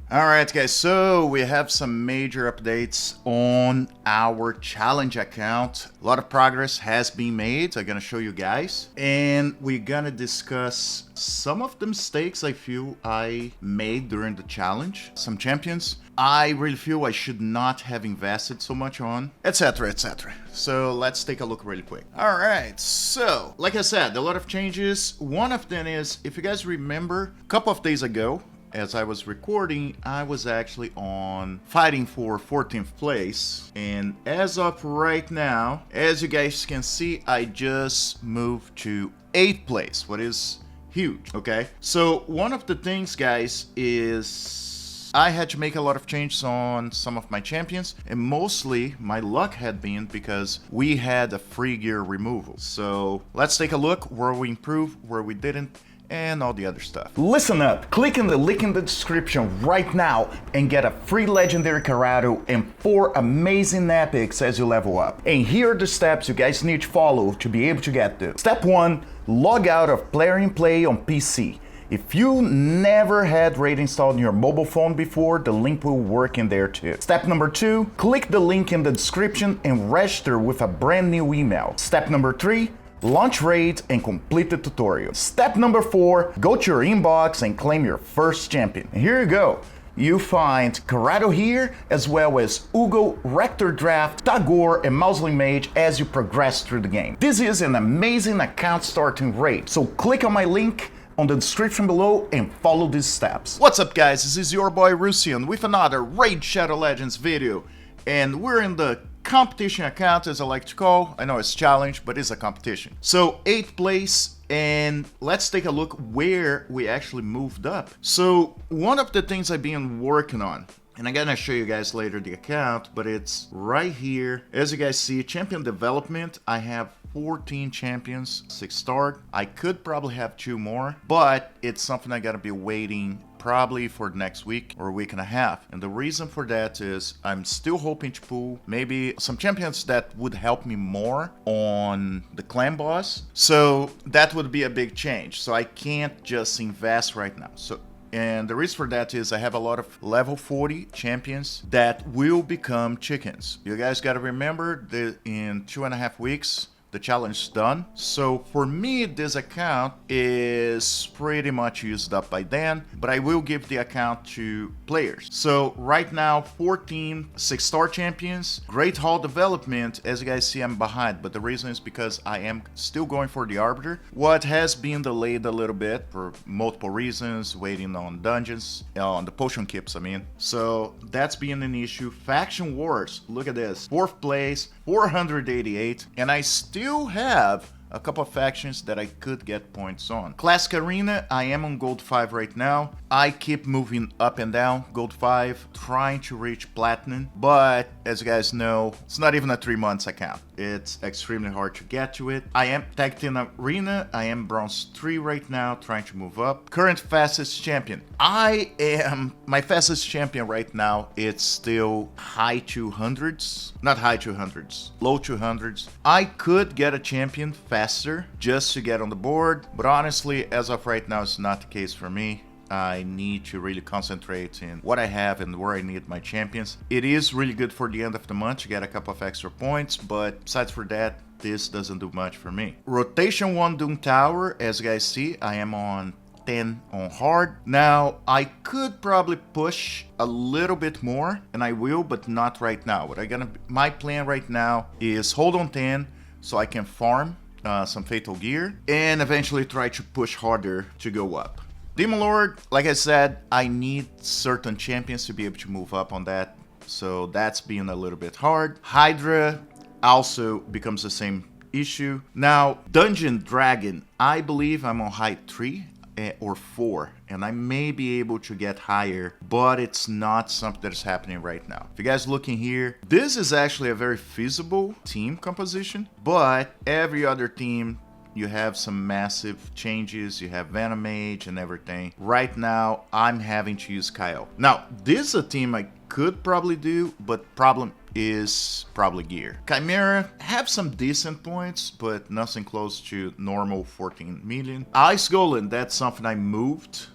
Alright guys, so we have some major updates on our challenge account. A lot of progress has been made, I'm gonna show you guys. And we're gonna discuss some of the mistakes I feel I made during the challenge. Some champions I really feel I should not have invested so much on, etc, etc. So let's take a look really quick. Alright, so like I said, a lot of changes. One of them is, if you guys remember, a couple of days ago, as I was recording, I was actually on fighting for 14th place, and as of right now, as you guys can see, I just moved to 8th place, what is huge, okay? So one of the things, guys, is I had to make a lot of changes on some of my champions, and mostly my luck had been because we had a free gear removal. So let's take a look where we improved, where we didn't, and all the other stuff. Listen up, click in the link in the description right now and get a free legendary Karato and 4 amazing epics as you level up. And here are the steps you guys need to follow to be able to get this. Step 1, log out of Player in Play on PC. If you never had Raid installed on your mobile phone before, the link will work in there too. Step number 2, click the link in the description and register with a brand new email. Step number 3, launch Raid and complete the tutorial. Step number 4, go to your inbox and claim your first champion. And here you go. You find Karato here, as well as Uugo, Rector Drath, Tagoar, and Mausoleum Mage as you progress through the game. This is an amazing account starting Raid, so click on my link on the description below and follow these steps. What's up guys, this is your boy Rusian with another Raid Shadow Legends video, and we're in the competition account, as I like to call. I know it's challenge, but it's a competition. So 8th place, and let's take a look where we actually moved up. So one of the things I've been working on, and I'm gonna show you guys later the account, but it's right here. As you guys see, champion development, I have 14 champions, 6 star. I could probably have 2 more, but it's something I gotta be waiting probably for next week or a week and a half. And the reason for that is I'm still hoping to pull maybe some champions that would help me more on the clan boss. So that would be a big change. So I can't just invest right now. And the reason for that is I have a lot of level 40 champions that will become chickens. You guys gotta remember that in 2.5 weeks, the challenge is done. So for me, this account is pretty much used up by then, but I will give the account to players. So right now, 14 6-star champions, great haul development. As you guys see, I'm behind, but the reason is because I am still going for the Arbiter. What has been delayed a little bit for multiple reasons, waiting on dungeons, on the potion keeps, I mean. So that's been an issue. Faction Wars, look at this, 4th place, 488, and I still have a couple of factions that I could get points on. Classic Arena, I am on Gold 5 right now. I keep moving up and down, Gold 5, trying to reach Platinum, but as you guys know, it's not even a 3 months account. It's extremely hard to get to it. I am Tag Team Arena, I am Bronze 3 right now, trying to move up. Current fastest champion. My fastest champion right now, it's still high 200s, not high 200s, low 200s. I could get a champion faster just to get on the board, but honestly, as of right now, it's not the case for me. I need to really concentrate in what I have and where I need my champions. It is really good for the end of the month to get a couple of extra points, but besides for that, this doesn't do much for me. Rotation 1 Doom Tower, as you guys see, I am on 10 on hard. Now, I could probably push a little bit more, and I will, but not right now. My plan right now is hold on 10 so I can farm some Fatal Gear and eventually try to push harder to go up. Demon Lord, like I said, I need certain champions to be able to move up on that, so that's been a little bit hard. Hydra also becomes the same issue. Now, Dungeon Dragon, I believe I'm on height 3 or 4, and I may be able to get higher, but it's not something that is happening right now. If you guys looking here, this is actually a very feasible team composition, but every other team, you have some massive changes. You have Venom Mage and everything. Right now, I'm having to use Kyle. Now, this is a team I could probably do, but problem is probably gear. Chimera have some decent points, but nothing close to normal 14 million. Ice Golem, that's something I moved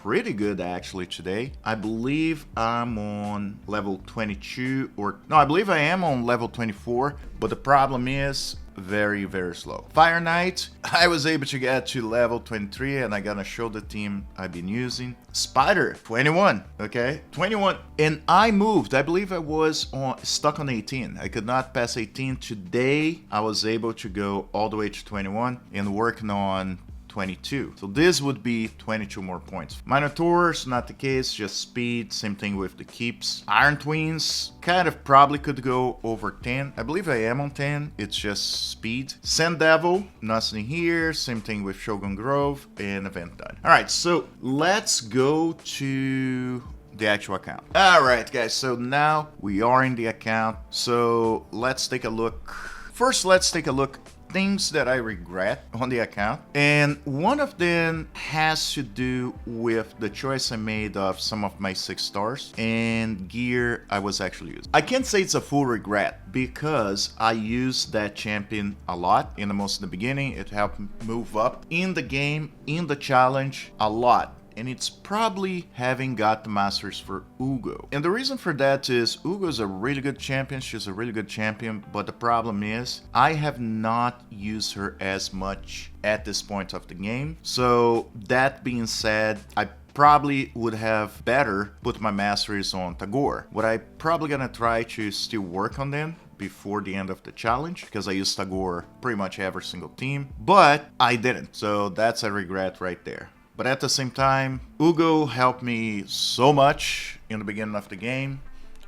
pretty good actually today. I believe I'm on level 22 or no, I believe I am on level 24, but the problem is very, very slow. Fire Knight, I was able to get to level 23 and I'm gonna show the team I've been using. Spider, 21, okay? 21, and I moved. I believe I was stuck on 18. I could not pass 18. Today, I was able to go all the way to 21 and working on 22. So this would be 22 more points. Minotaurs, not the case, just speed. Same thing with the keeps. Iron Twins, kind of probably could go over 10. I believe I am on 10. It's just speed. Sand Devil, nothing here. Same thing with Shogun Grove and event done. All right, so let's go to the actual account. All right, guys, so now we are in the account. So let's take a look. First, let's take a look things that I regret on the account, and one of them has to do with the choice I made of some of my 6 stars and gear I was actually using. I can't say it's a full regret because I used that champion a lot in the most in the beginning. It helped move up in the game, in the challenge a lot. And it's probably having got the masters for Uugo. And the reason for that is Uugo's a really good champion. She's a really good champion. But the problem is I have not used her as much at this point of the game. So that being said, I probably would have better put my masteries on Tagoar. What I probably gonna try to still work on them before the end of the challenge, because I used Tagoar pretty much every single team, but I didn't. So that's a regret right there. But at the same time, Uugo helped me so much in the beginning of the game,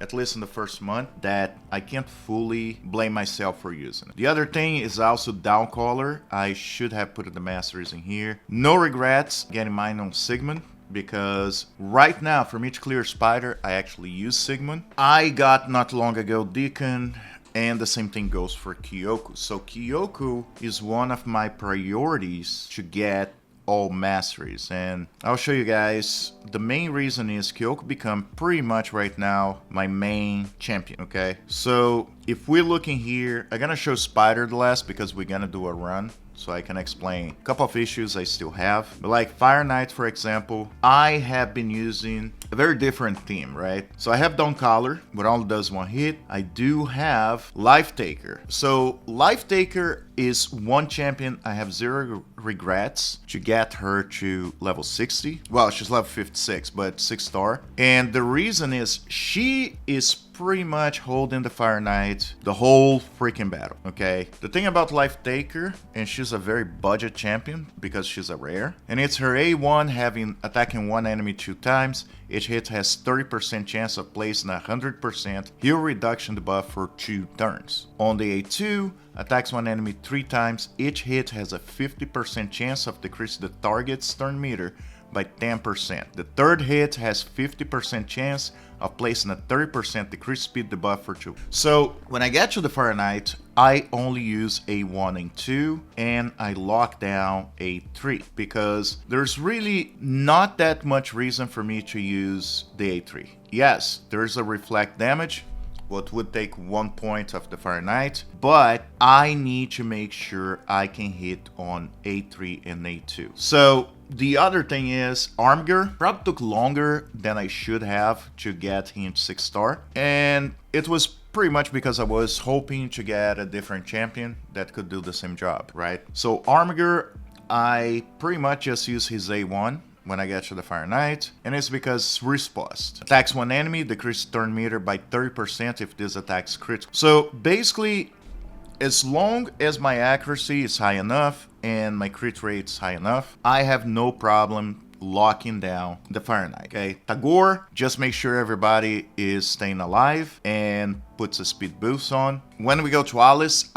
at least in the first month, that I can't fully blame myself for using it. The other thing is also Downcaller. I should have put the masteries in here. No regrets getting mine on Sigmund, because right now, for me to clear Spider, I actually use Sigmund. I got not long ago Deacon, and the same thing goes for Kyoku. So Kyoku is one of my priorities to get all masteries, and I'll show you guys. The main reason is Kyoku become pretty much right now my main champion, okay? So if we're looking here, I'm gonna show Spider the last because we're gonna do a run, so I can explain a couple of issues I still have. But like Fire Knight, for example, I have been using a very different theme, right? So I have Downcaller, but only does 1 hit. I do have Life Taker. So Life Taker is one champion I have 0 regrets to get her to level 60. Well, she's level 56, but 6 star. And the reason is she is pretty much holding the Fire Knight the whole freaking battle, okay? The thing about Life Taker, and she's a very budget champion because she's a rare, and it's her A1 having attacking one enemy 2 times. Each hit has 30% chance of placing 100% heal reduction debuff for 2 turns. On the A2, attacks one enemy 3 times. Each hit has a 50% chance of decreasing the target's turn meter by 10%. The third hit has 50% chance of placing a 30% decreased speed debuff for 2. So when I get to the Fire Knight, I only use A1 and 2, and I lock down A3 because there's really not that much reason for me to use the A3. Yes, there's a reflect damage, what would take 1 point of the Fire Knight, but I need to make sure I can hit on A3 and A2. So the other thing is Armger probably took longer than I should have to get him 6 star, and it was pretty much because I was hoping to get a different champion that could do the same job, right? So Armger, I pretty much just use his A1 when I get to the Fire Knight, and it's because Riposte. Attacks one enemy, decrease turn meter by 30% if this attack's critical. So basically, as long as my accuracy is high enough and my crit rate is high enough, I have no problem locking down the Fire Knight, okay? Tagoar, just make sure everybody is staying alive and puts a speed boost on. When we go to Alice,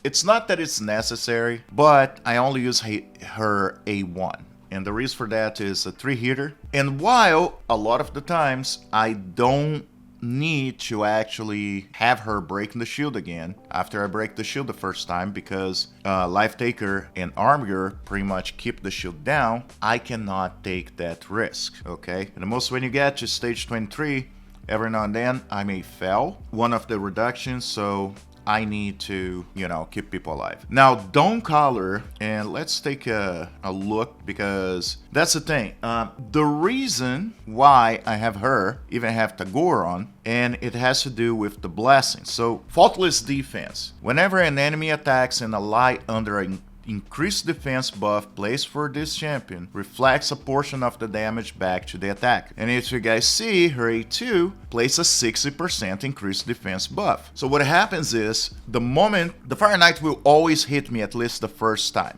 it's not that it's necessary, but I only use her A1. And the reason for that is a 3-hitter. And while a lot of the times I don't need to actually have her breaking the shield again after I break the shield the first time, because Life Taker and Armger pretty much keep the shield down, I cannot take that risk, okay? And the most when you get to stage 23, every now and then I may fail one of the reductions, so I need to, you know, keep people alive. Now, Dawn Caller, and let's take a look, because that's the thing. The reason why I have her, even have Tagoar on, and it has to do with the blessing. So, faultless defense. Whenever an enemy attacks an ally under an increased defense buff placed for this champion, reflects a portion of the damage back to the attacker. And if you guys see, her A2 places a 60% increased defense buff. So what happens is, the moment the Fire Knight will always hit me at least the first time.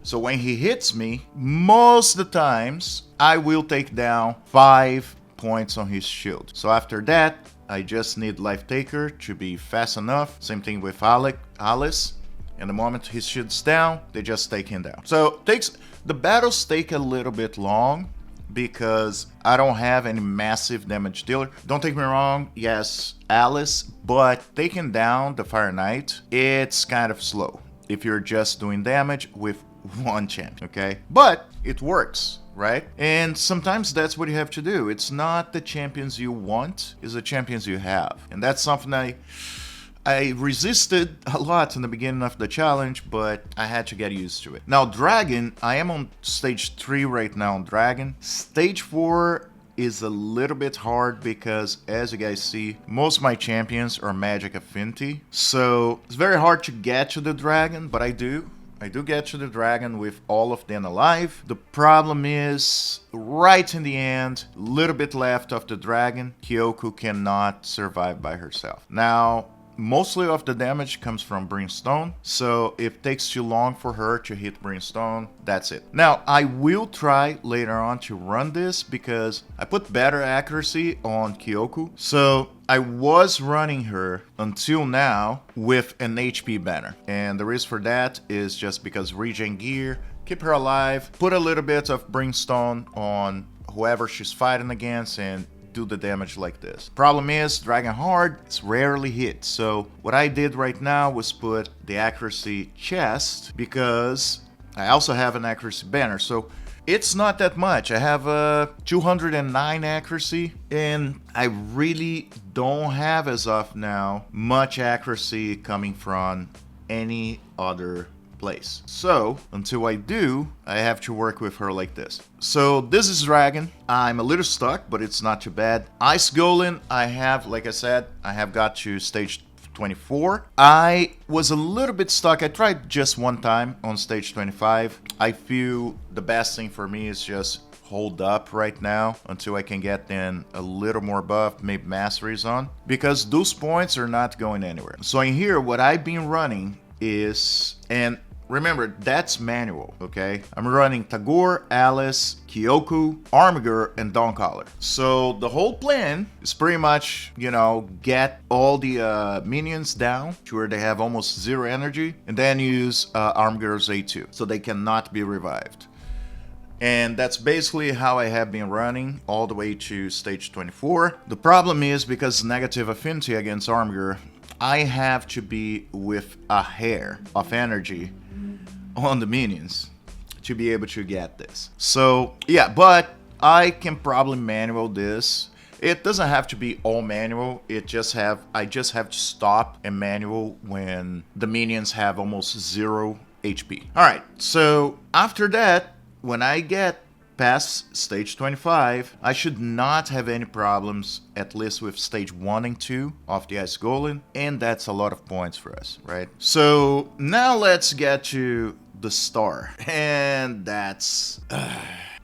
So when he hits me, most of the times I will take down 5 points on his shield. So after that, I just need Life Taker to be fast enough. Same thing with Alice. And the moment his shield's down, they just take him down. So the battles take a little bit long because I don't have any massive damage dealer. Don't take me wrong, yes, Alice, but taking down the Fire Knight, it's kind of slow if you're just doing damage with one champion, okay? But it works, right? And sometimes that's what you have to do. It's not the champions you want, it's the champions you have. And that's something I resisted a lot in the beginning of the challenge, but I had to get used to it. Now, Dragon, I am on stage 3 right now on Dragon. Stage 4 is a little bit hard because, as you guys see, most of my champions are magic affinity. So it's very hard to get to the Dragon, but I do get to the Dragon with all of them alive. The problem is, right in the end, a little bit left of the Dragon, Kyoko cannot survive by herself. Now, mostly of the damage comes from Brimstone, so if it takes too long for her to hit Brimstone, that's it. Now, I will try later on to run this because I put better accuracy on Kyoko. So I was running her until now with an HP banner, and the reason for that is just because regen gear, keep her alive, put a little bit of Brimstone on whoever she's fighting against, and do the damage like this. Problem is, Dragon Hard is rarely hit, so what I did right now was put the accuracy chest because I also have an accuracy banner, so it's not that much. I have a 209 accuracy, and I really don't have as of now much accuracy coming from any other place. So until I do, I have to work with her like this. So this is Dragon. I'm a little stuck, but it's not too bad. Ice Golem, I have, like I said, I have got to stage 24. I was a little bit stuck. I tried just one time on stage 25. I feel the best thing for me is just hold up right now until I can get then a little more buff, maybe masteries on, because those points are not going anywhere. So in here, what I've been running is, and remember, that's manual, okay? I'm running Tagoar, Alice, Kyoko, Armiger, and Dawn Caller. So the whole plan is pretty much, you know, get all the minions down to where they have almost zero energy, and then use Armiger's A2, so they cannot be revived. And that's basically how I have been running all the way to stage 24. The problem is, because negative affinity against Armiger, I have to be with a hair of energy on the minions to be able to get this. So yeah, but I can probably manual this. It doesn't have to be all manual. I just have to stop and manual when the minions have almost 0 HP. All right, so after that, when I get past stage 25, I should not have any problems, at least with stage 1 and 2 of the Ice Golem, and that's a lot of points for us, right? So now let's get to the star, and that's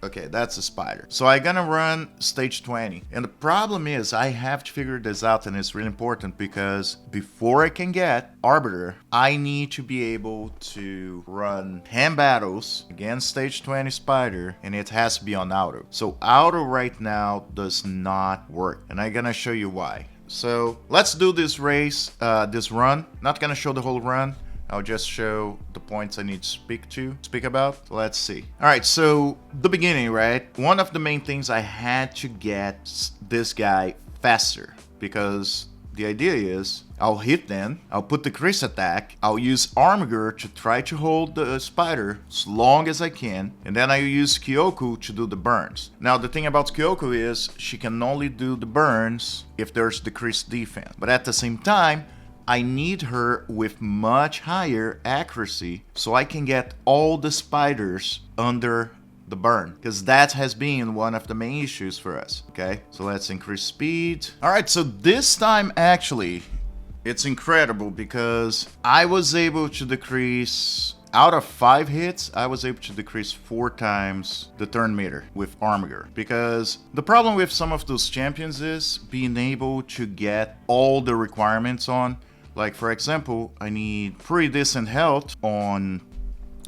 okay, that's a spider. So I'm gonna run stage 20, and the problem is I have to figure this out, and it's really important because before I can get Arbiter, I need to be able to run 10 battles against stage 20 spider, and it has to be on auto. So auto right now does not work, and I'm gonna show you why. So let's do this race, this run. Not gonna show the whole run. I'll just show the points I need to speak about. Let's see. All right, so the beginning, right? One of the main things, I had to get this guy faster, because the idea is I'll hit them, I'll put the Chris attack, I'll use Armiger to try to hold the spider as long as I can, and then I use Kyoko to do the burns. Now the thing about Kyoko is she can only do the burns if there's decreased defense, but at the same time, I need her with much higher accuracy so I can get all the spiders under the burn, because that has been one of the main issues for us. Okay, so let's increase speed. All right, so this time actually it's incredible because I was able to decrease, out of 5 hits, I was able to decrease 4 times the turn meter with Armiger. Because the problem with some of those champions is being able to get all the requirements on. Like, for example, I need pretty decent health on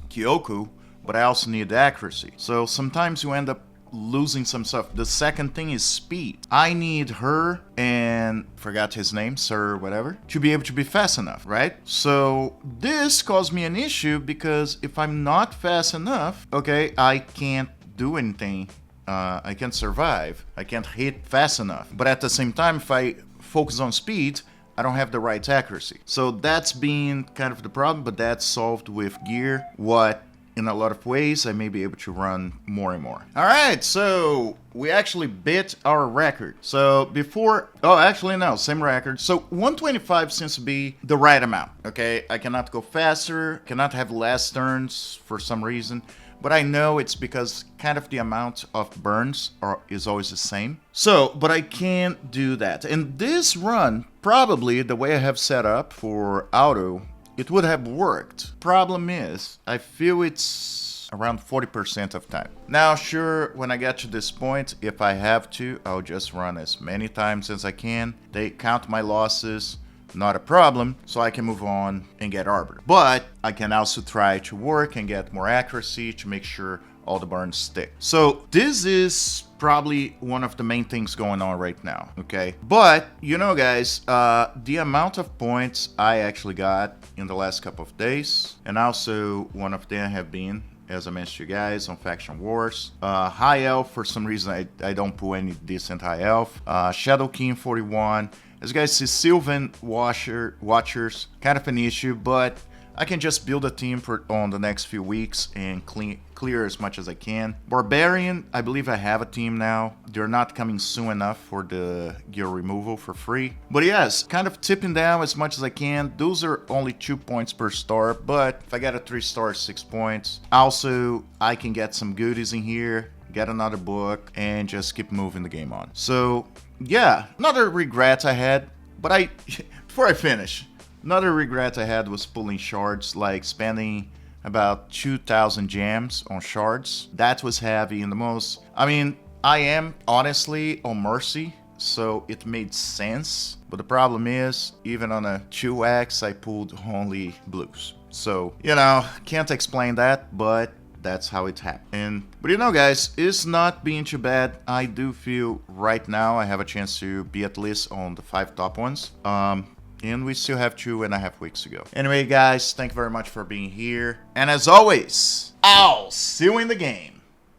Kyoko, but I also need accuracy. So sometimes you end up losing some stuff. The second thing is speed. I need her and forgot his name, Sir whatever, to be able to be fast enough, right? So this caused me an issue because if I'm not fast enough, okay, I can't do anything. I can't survive. I can't hit fast enough. But at the same time, if I focus on speed, I don't have the right accuracy. So that's been kind of the problem, but that's solved with gear. What in a lot of ways I may be able to run more and more. All right, so we actually beat our record. So before, oh, actually no, same record. So 125 seems to be the right amount. Okay, I cannot go faster, cannot have less turns for some reason, but I know it's because kind of the amount of burns is always the same. So, but I can't do that. And this run, probably the way I have set up for auto, it would have worked. Problem is, I feel it's around 40% of time. Now, sure, when I get to this point, if I have to, I'll just run as many times as I can. They count my losses, not a problem, so I can move on and get Arbiter. But I can also try to work and get more accuracy to make sure all the burns stick. So this is probably one of the main things going on right now, okay? But, you know, guys, the amount of points I actually got in the last couple of days, and also one of them have been, as I mentioned to you guys, on Faction Wars. High Elf, for some reason, I don't pull any decent High Elf. Shadow King 41. As you guys see, Sylvan Watchers, kind of an issue, but I can just build a team on the next few weeks and clear as much as I can. Barbarian, I believe I have a team now. They're not coming soon enough for the gear removal for free. But yes, kind of tipping down as much as I can. Those are only 2 points per star, but if I get a 3-star, 6 points. Also, I can get some goodies in here, get another book, and just keep moving the game on. So, yeah, another regret I had, but before I finish, another regret I had was pulling shards, like spending about 2,000 gems on shards. That was heavy and the most. I mean, I am honestly on Mercy, so it made sense. But the problem is, even on a 2x, I pulled only blues. So, you know, can't explain that, but that's how it happened. But you know, guys, it's not being too bad. I do feel right now I have a chance to be at least on the 5 top ones. And we still have 2.5 weeks to go. Anyway, guys, thank you very much for being here. And as always, I'll see you in the game.